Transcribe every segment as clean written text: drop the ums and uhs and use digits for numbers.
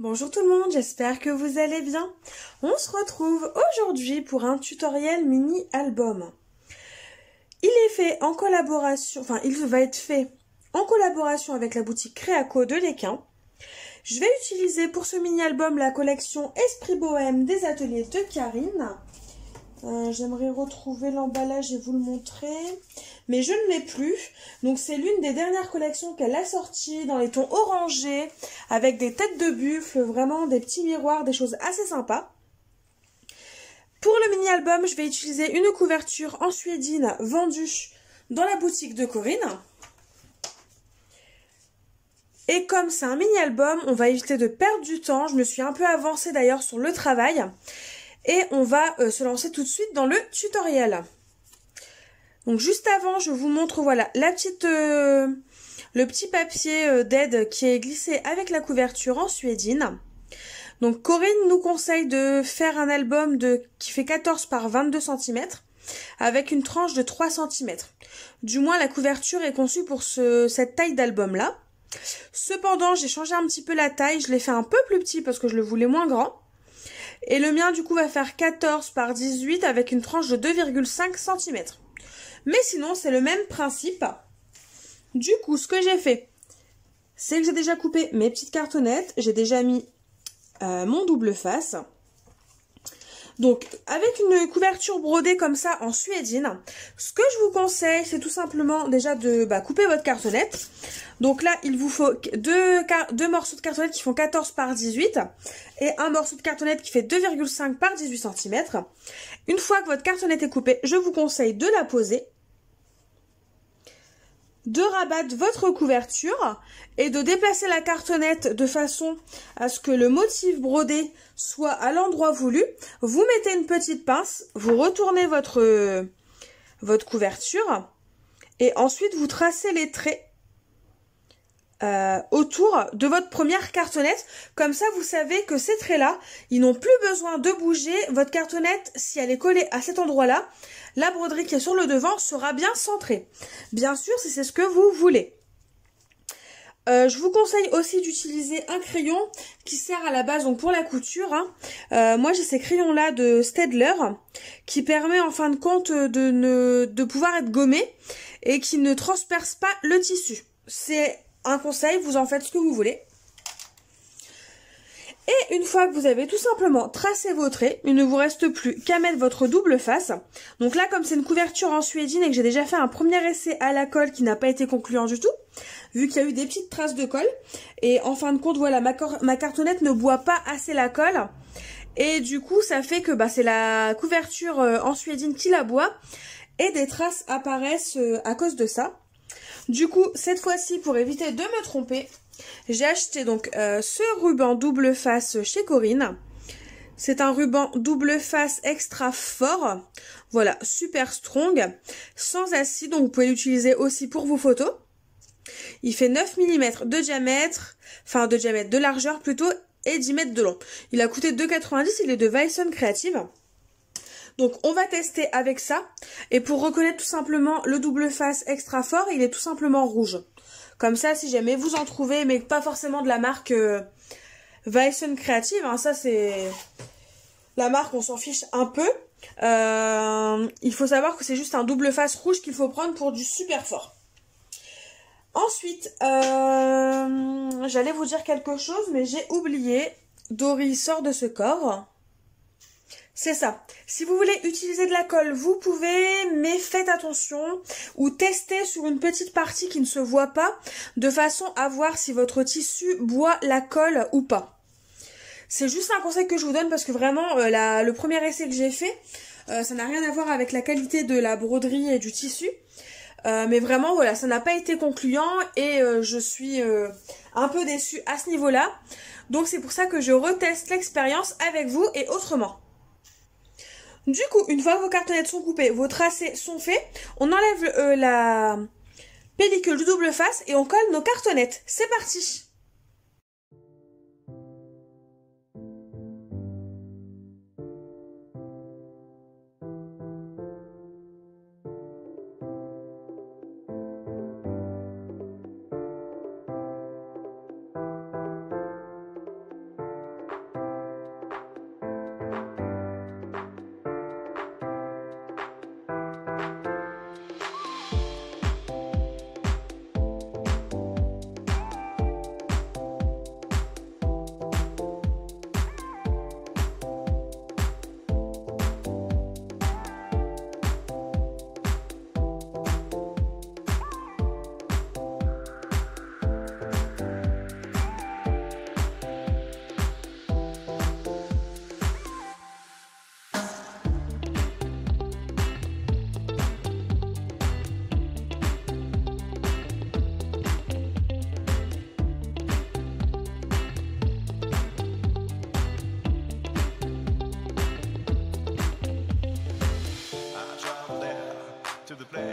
Bonjour tout le monde, j'espère que vous allez bien. On se retrouve aujourd'hui pour un tutoriel mini-album. Il est fait en collaboration, il va être fait en collaboration avec la boutique Créaco de l'Équin. Je vais utiliser pour ce mini-album la collection Esprit Bohème des ateliers de Karine. J'aimerais retrouver l'emballage et vous le montrer, mais je ne l'ai plus. Donc c'est l'une des dernières collections qu'elle a sorties dans les tons orangés, avec des têtes de buffle, vraiment des petits miroirs, des choses assez sympas. Pour le mini-album, je vais utiliser une couverture en suédine vendue dans la boutique de Corinne. Et comme c'est un mini-album, on va éviter de perdre du temps. Je me suis un peu avancée d'ailleurs sur le travail. Et on va se lancer tout de suite dans le tutoriel. Donc juste avant, je vous montre voilà le petit papier d'aide qui est glissé avec la couverture en suédine. Donc Corinne nous conseille de faire un album qui fait 14 par 22 cm avec une tranche de 3 cm. Du moins la couverture est conçue pour cette taille d'album là. Cependant, j'ai changé un petit peu la taille, je l'ai fait un peu plus petit parce que je le voulais moins grand. Et le mien, du coup, va faire 14 par 18 avec une tranche de 2,5 cm. Mais sinon, c'est le même principe. Du coup, ce que j'ai fait, c'est que j'ai déjà coupé mes petites cartonnettes. J'ai déjà mis mon double face. Donc, avec une couverture brodée comme ça en suédine, ce que je vous conseille, c'est tout simplement déjà de couper votre cartonnette. Donc là, il vous faut deux morceaux de cartonnette qui font 14 par 18 et un morceau de cartonnette qui fait 2,5 par 18 cm. Une fois que votre cartonnette est coupée, je vous conseille de la poser, de rabattre votre couverture et de déplacer la cartonnette de façon à ce que le motif brodé soit à l'endroit voulu. Vous mettez une petite pince, vous retournez votre couverture et ensuite vous tracez les traits autour de votre première cartonnette. Comme ça, vous savez que ces traits-là, ils n'ont plus besoin de bouger. Votre cartonnette, si elle est collée à cet endroit-là, la broderie qui est sur le devant sera bien centrée. Bien sûr, si c'est ce que vous voulez. Je vous conseille aussi d'utiliser un crayon qui sert à la base donc pour la couture. Moi, j'ai ces crayons-là de Staedtler qui permet en fin de compte de pouvoir être gommé et qui ne transperce pas le tissu. C'est un conseil, vous en faites ce que vous voulez. Et une fois que vous avez tout simplement tracé vos traits, il ne vous reste plus qu'à mettre votre double face. Donc là, comme c'est une couverture en suédine et que j'ai déjà fait un premier essai à la colle qui n'a pas été concluant du tout, vu qu'il y a eu des petites traces de colle. Et en fin de compte, voilà, ma cartonnette ne boit pas assez la colle. Et du coup, ça fait que c'est la couverture en suédine qui la boit. Et des traces apparaissent à cause de ça. Du coup, cette fois-ci, pour éviter de me tromper, j'ai acheté donc ce ruban double face chez Corinne. C'est un ruban double face extra fort. Voilà, super strong, sans acier, donc vous pouvez l'utiliser aussi pour vos photos. Il fait 9 mm de diamètre, de largeur plutôt, et 10 mètres de long. Il a coûté 2,90 €, il est de Weissen Creative. Donc on va tester avec ça. Et pour reconnaître tout simplement le double face extra fort, il est tout simplement rouge. Comme ça, si jamais vous en trouvez, mais pas forcément de la marque Weissen Creative, ça c'est la marque, on s'en fiche un peu. Il faut savoir que c'est juste un double face rouge qu'il faut prendre pour du super fort. Ensuite, j'allais vous dire quelque chose, mais j'ai oublié. Dory sort de ce corps. C'est ça. Si vous voulez utiliser de la colle, vous pouvez, mais faites attention ou testez sur une petite partie qui ne se voit pas, de façon à voir si votre tissu boit la colle ou pas. C'est juste un conseil que je vous donne parce que vraiment, le premier essai que j'ai fait, ça n'a rien à voir avec la qualité de la broderie et du tissu. Mais vraiment, voilà, ça n'a pas été concluant et je suis un peu déçue à ce niveau-là. Donc c'est pour ça que je reteste l'expérience avec vous et autrement. Du coup, une fois que vos cartonnettes sont coupées, vos tracés sont faits, on enlève la pellicule du double face et on colle nos cartonnettes. C'est parti!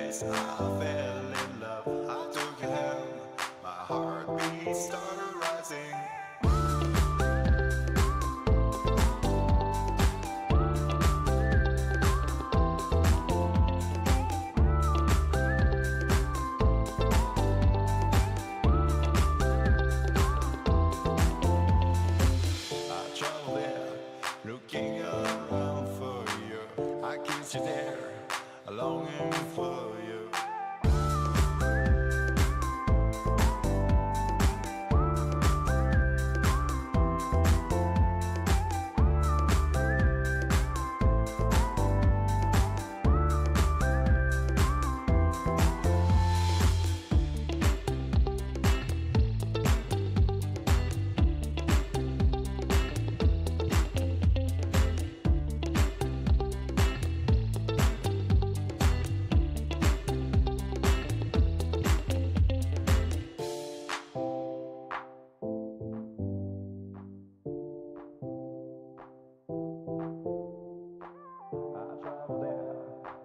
place I fell in love. I took your hand, my heartbeat started rising. I traveled there, looking around for you. I kissed you there, longing for you.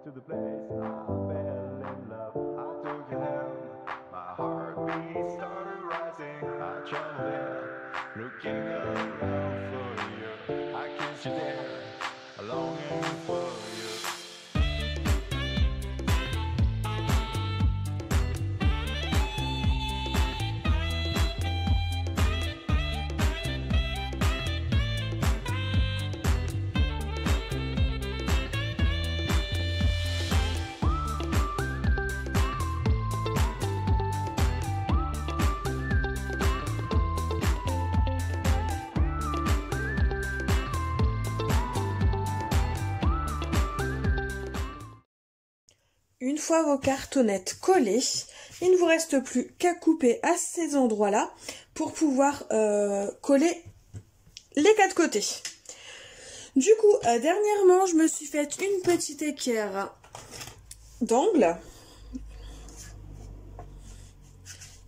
To the place I fell in love. I took your hand, my heartbeat started rising. I traveled there, looking around for you. I kissed you there, longing for you. Une fois vos cartonnettes collées, il ne vous reste plus qu'à couper à ces endroits-là pour pouvoir coller les quatre côtés. Du coup, dernièrement, je me suis faite une petite équerre d'angle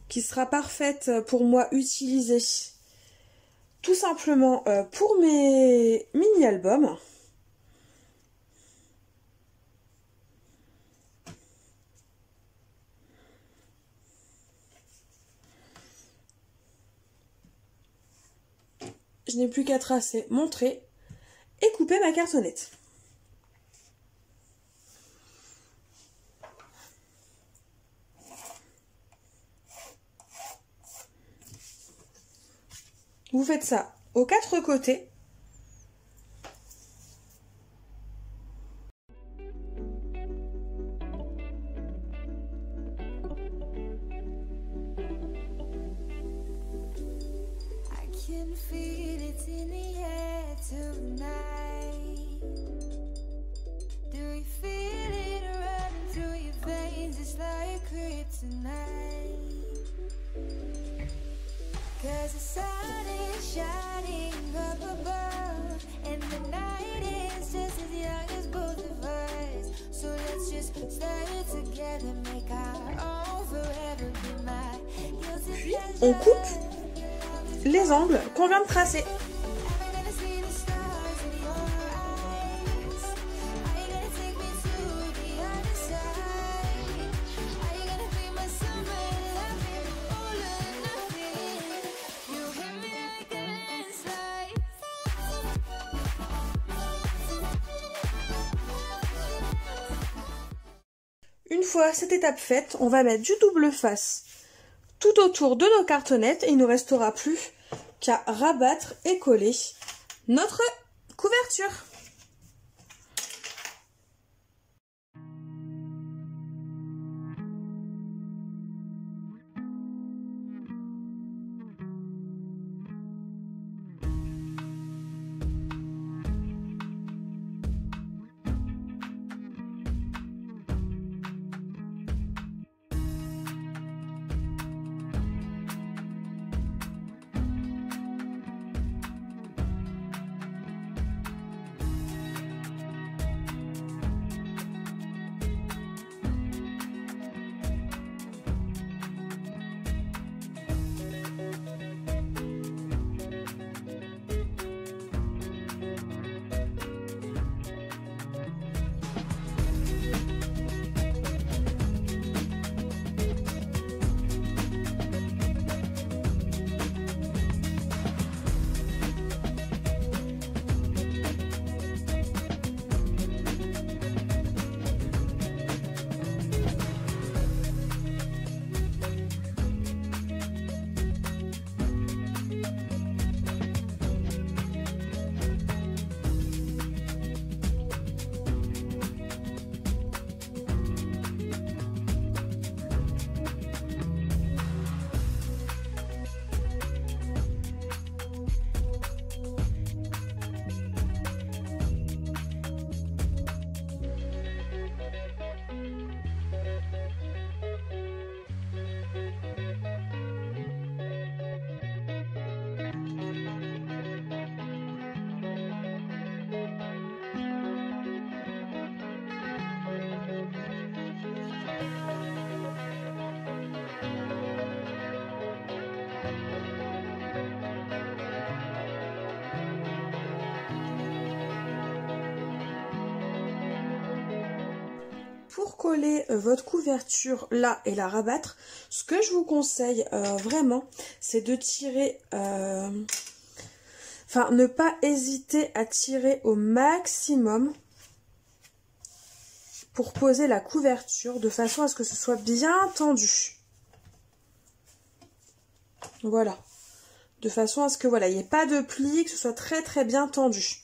qui sera parfaite pour moi utiliser tout simplement pour mes mini-albums. Je n'ai plus qu'à tracer mon trait et couper ma cartonnette. Vous faites ça aux quatre côtés. Cause the sun is shining up above, and the night is just as young as both of us. So let's just start it together, make our own forever, be my guilty Puis on coupe les angles qu'on vient de tracer. Une fois cette étape faite, on va mettre du double face tout autour de nos cartonnettes et il ne nous restera plus qu'à rabattre et coller notre couverture. pour coller votre couverture là et la rabattre, ce que je vous conseille vraiment, c'est de tirer, enfin ne pas hésiter à tirer au maximum pour poser la couverture de façon à ce que ce soit bien tendu. Voilà. De façon à ce que voilà, il n'y ait pas de plis, que ce soit très très bien tendu.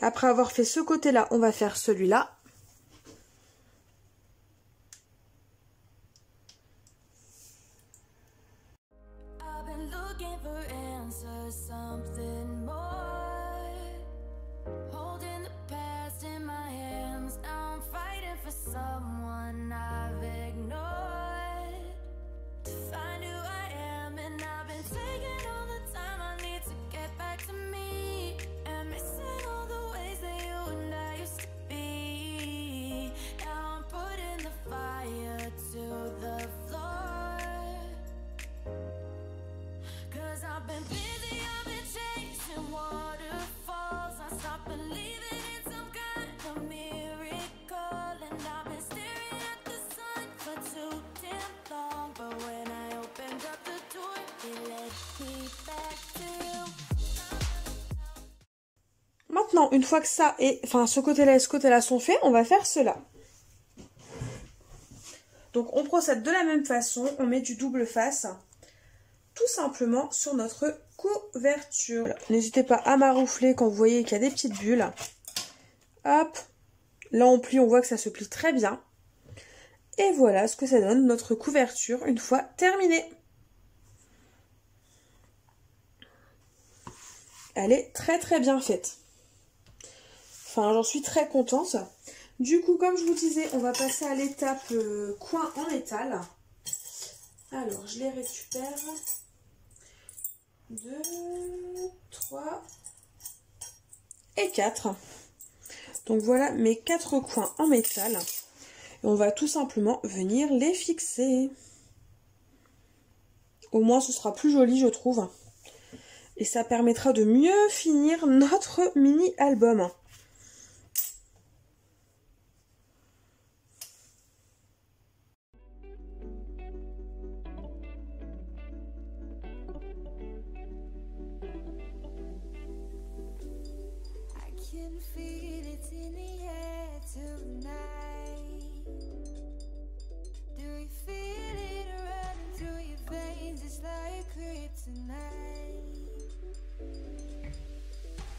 Après avoir fait ce côté-là, on va faire celui-là. Maintenant, une fois que ça est, enfin ce côté-là et ce côté-là sont faits, on va faire cela. Donc on procède de la même façon, on met du double face, tout simplement sur notre couverture. N'hésitez pas à maroufler quand vous voyez qu'il y a des petites bulles. Hop, là on plie, on voit que ça se plie très bien. Et voilà ce que ça donne notre couverture une fois terminée. Elle est très très bien faite. Enfin, j'en suis très contente. Du coup, comme je vous disais, on va passer à l'étape coin en métal. Alors, je les récupère. 2, 3 et 4. Donc voilà mes 4 coins en métal. Et on va tout simplement venir les fixer. Au moins, ce sera plus joli, je trouve. Et ça permettra de mieux finir notre mini-album.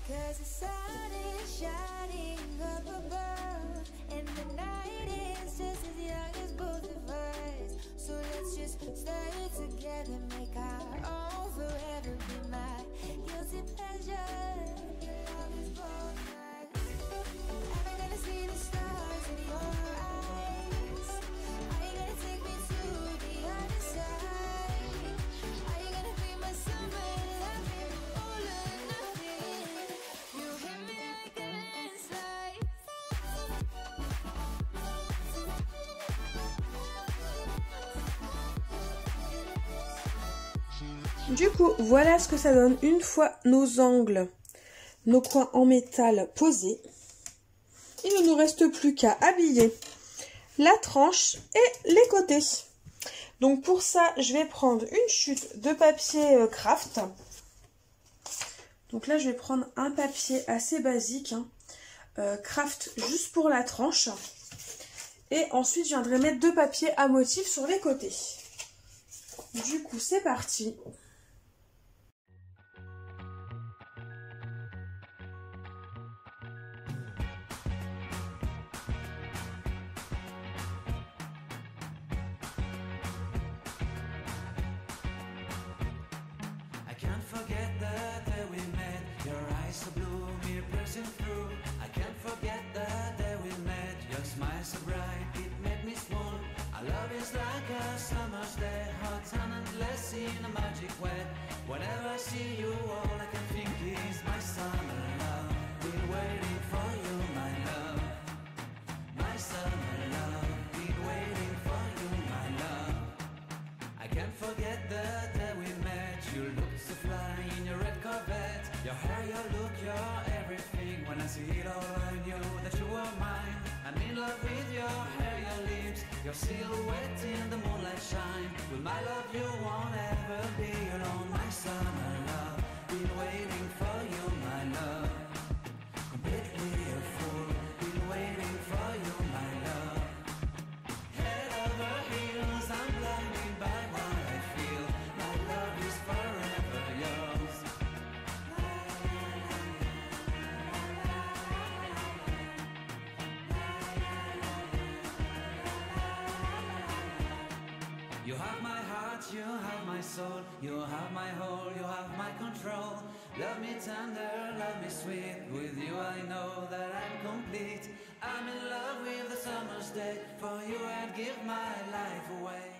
Cause the sun is shining up above, and the night is just as young as both of us. So let's just stay together, make our own forever, be my guilty pleasure. Your love is both nights. Am I gonna see the stars in your eyes? Are you gonna take me to the other side? Are you gonna be my summer loving, all or nothing? You hit me like a landslide. Du coup, voilà ce que ça donne une fois nos angles, nos coins en métal posés. Il ne nous reste plus qu'à habiller la tranche et les côtés. Donc pour ça, je vais prendre une chute de papier craft. Donc là, je vais prendre un papier assez basique, hein, craft juste pour la tranche. Et ensuite, je viendrai mettre 2 papiers à motif sur les côtés. Du coup, c'est parti. I can't forget the day we met. Your eyes so blue, me piercing through. I can't forget the day we met. Your smile so bright, it made me swoon. Our love is like a summer's day, hot and endless in a magic way. Whenever I see you, all I can think is my summer love. Been waiting for you, my love. My summer love. Been waiting for you, my love. I can't forget the day we met. You looked so fly in your red Corvette. Your hair, your look, your everything. When I see it all, I knew that you were mine. I'm in love with your hair, your lips, your silhouette in the moonlight shine. With my love, you won't ever be alone, my summer love. Been waiting for you, my love. Completely a fool. Been waiting for you, my love. Head over heels, I'm blinded by what I feel. My love is forever yours. You have my heart, you have my soul, you have my whole, you have my control. Love me tender, love me sweet, with you I know that I'm complete. I'm in love with the summer's day, for you I'd give my life away.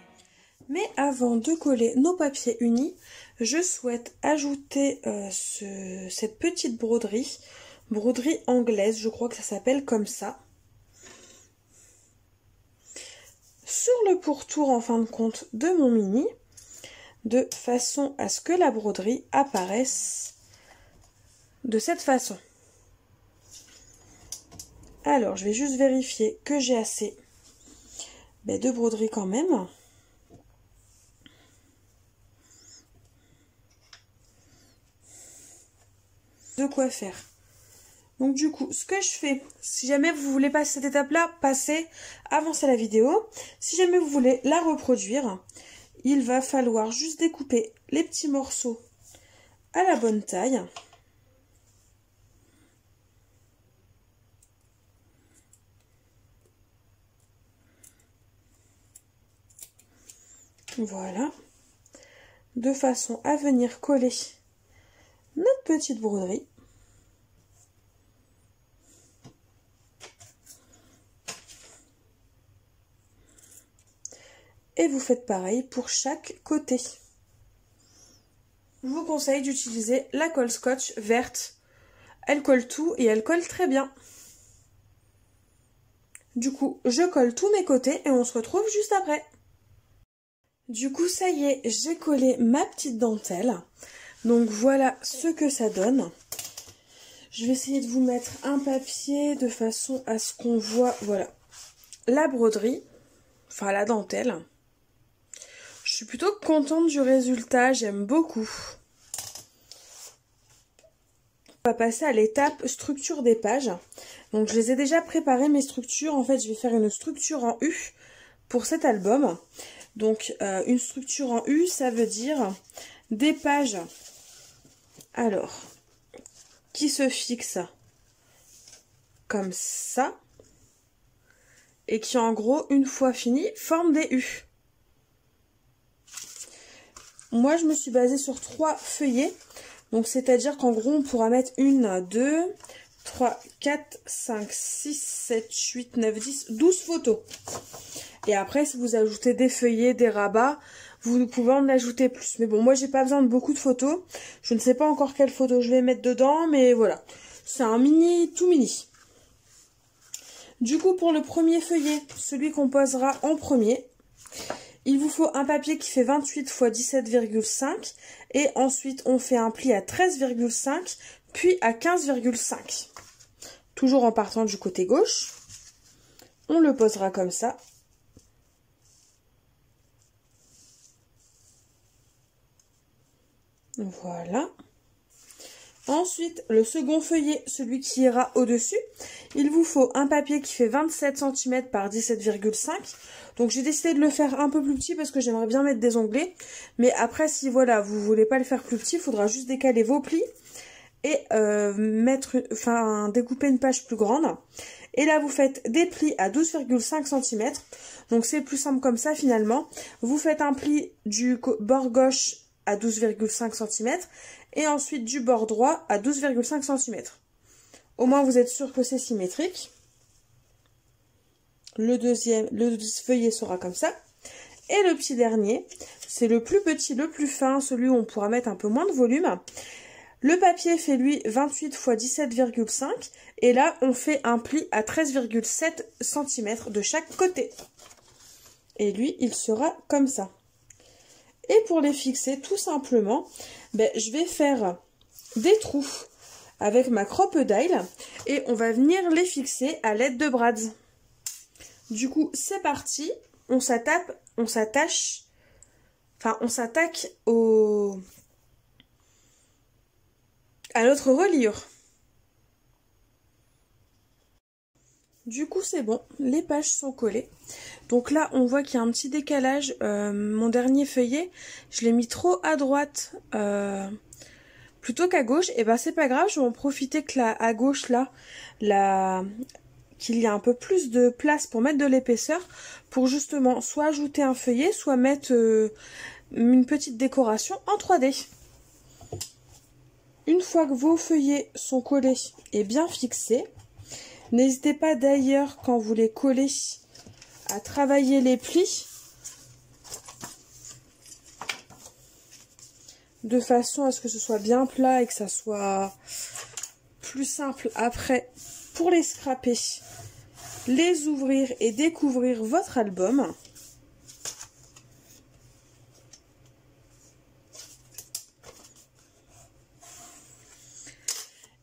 Mais avant de coller nos papiers unis, je souhaite ajouter cette petite broderie anglaise, je crois que ça s'appelle comme ça. Sur le pourtour en fin de compte de mon mini, de façon à ce que la broderie apparaisse de cette façon. Alors je vais juste vérifier que j'ai assez de broderie quand même. De quoi faire. Donc du coup, ce que je fais, si jamais vous voulez passer cette étape-là, avancez la vidéo. Si jamais vous voulez la reproduire, il va falloir juste découper les petits morceaux à la bonne taille. Voilà. De façon à venir coller notre petite broderie. Et vous faites pareil pour chaque côté. Je vous conseille d'utiliser la colle scotch verte. Elle colle tout et elle colle très bien. Du coup, je colle tous mes côtés et on se retrouve juste après. Du coup, ça y est, j'ai collé ma petite dentelle. Donc voilà ce que ça donne. Je vais essayer de vous mettre un papier de façon à ce qu'on voit, voilà, la broderie, enfin la dentelle. Je suis plutôt contente du résultat, j'aime beaucoup. On va passer à l'étape structure des pages. Donc je les ai déjà préparées mes structures. En fait, je vais faire une structure en U pour cet album. Donc une structure en U, ça veut dire des pages alors qui se fixent comme ça et qui en gros, une fois fini, forment des U. Moi, je me suis basée sur 3 feuillets. Donc, c'est-à-dire qu'en gros, on pourra mettre 1, 2, 3, 4, 5, 6, 7, 8, 9, 10, 12 photos. Et après, si vous ajoutez des feuillets, des rabats, vous pouvez en ajouter plus. Mais bon, moi, j'ai pas besoin de beaucoup de photos. Je ne sais pas encore quelle photo je vais mettre dedans, mais voilà. C'est un mini, tout mini. Du coup, pour le premier feuillet, celui qu'on posera en premier, il vous faut un papier qui fait 28 x 17,5 et ensuite on fait un pli à 13,5 puis à 15,5. Toujours en partant du côté gauche. On le posera comme ça. Voilà. Ensuite, le second feuillet, celui qui ira au-dessus, il vous faut un papier qui fait 27 cm par 17,5. Donc j'ai décidé de le faire un peu plus petit parce que j'aimerais bien mettre des onglets. Mais après, si voilà, vous voulez pas le faire plus petit, il faudra juste décaler vos plis et découper une page plus grande. Et là, vous faites des plis à 12,5 cm. Donc c'est plus simple comme ça finalement. Vous faites un pli du bord gauche à 12,5 cm et ensuite du bord droit à 12,5 cm. Au moins vous êtes sûr que c'est symétrique. Le feuillet sera comme ça. Et le petit dernier, c'est le plus petit, le plus fin, celui où on pourra mettre un peu moins de volume. Le papier fait lui 28 x 17,5 et là on fait un pli à 13,7 cm de chaque côté. Et lui il sera comme ça. Et pour les fixer tout simplement, je vais faire des trous avec ma crocodile et on va venir les fixer à l'aide de brads. Du coup, c'est parti. On s'attaque à notre reliure. Du coup, c'est bon, les pages sont collées. Donc là, on voit qu'il y a un petit décalage. Mon dernier feuillet, je l'ai mis trop à droite plutôt qu'à gauche. Et ben, c'est pas grave, je vais en profiter que là, à gauche, là, qu'il y a un peu plus de place pour mettre de l'épaisseur, pour justement soit ajouter un feuillet, soit mettre une petite décoration en 3D. Une fois que vos feuillets sont collés et bien fixés, n'hésitez pas d'ailleurs quand vous les collez à travailler les plis de façon à ce que ce soit bien plat et que ça soit plus simple après pour les scraper, les ouvrir et découvrir votre album.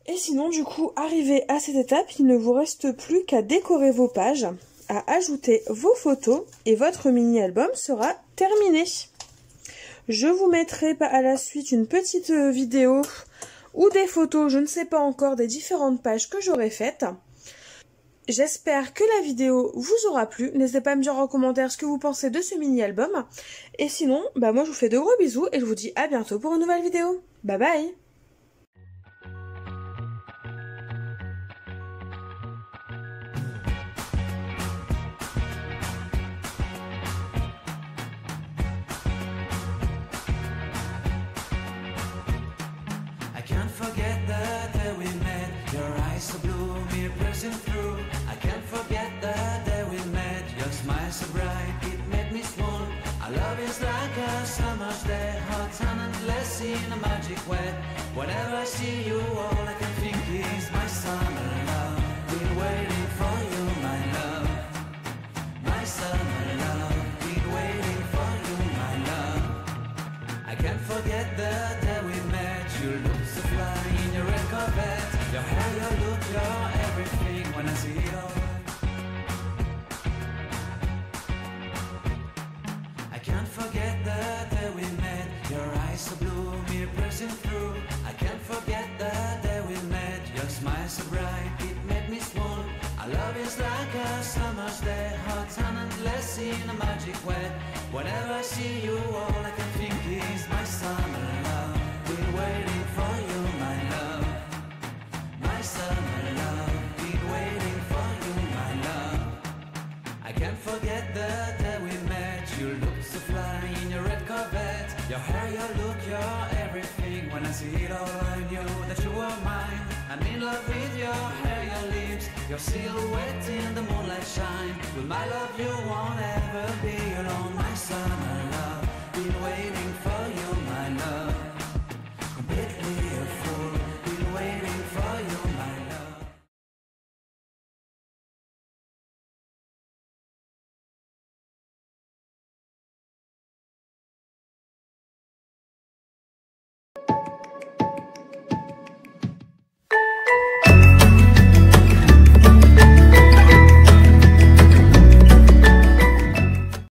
Et sinon, du coup, arrivé à cette étape, il ne vous reste plus qu'à décorer vos pages, à ajouter vos photos et votre mini-album sera terminé. Je vous mettrai à la suite une petite vidéo ou des photos, je ne sais pas encore, des différentes pages que j'aurai faites. J'espère que la vidéo vous aura plu. N'hésitez pas à me dire en commentaire ce que vous pensez de ce mini-album. Et sinon, moi je vous fais de gros bisous et je vous dis à bientôt pour une nouvelle vidéo. Bye bye! I can't forget the day we met. Your eyes so blue, me piercing through. I can't forget the day we met. Your smile so bright, it made me swoon. Our love is like a summer's day, hot and endless in a magic way. Whenever I see you, all I can think is my summer love. Been waiting for you, my love. My summer love. Been waiting for you, my love. I can't forget the day we met. You look so fly in your red Corvette. Your hair, your look, your everything. When I see it all, I can't forget the day we met. Your eyes so blue, me piercing through. I can't forget the day we met. Your smile so bright, it made me swoon. Our love is like a summer's day, hot and endless in a magic way. Whenever I see you, all I can think is my summer love. Been waiting for you, my love. My summer love. Been waiting for you, my love. I can't forget the day we met. You look so fly in your red Corvette. Your hair, your look, your everything. When I see it all, I knew that you were mine. I'm in love with your hair, your lips, your silhouette in the moonlight shine. With my love, you won't ever be alone. My summer love. Been waiting for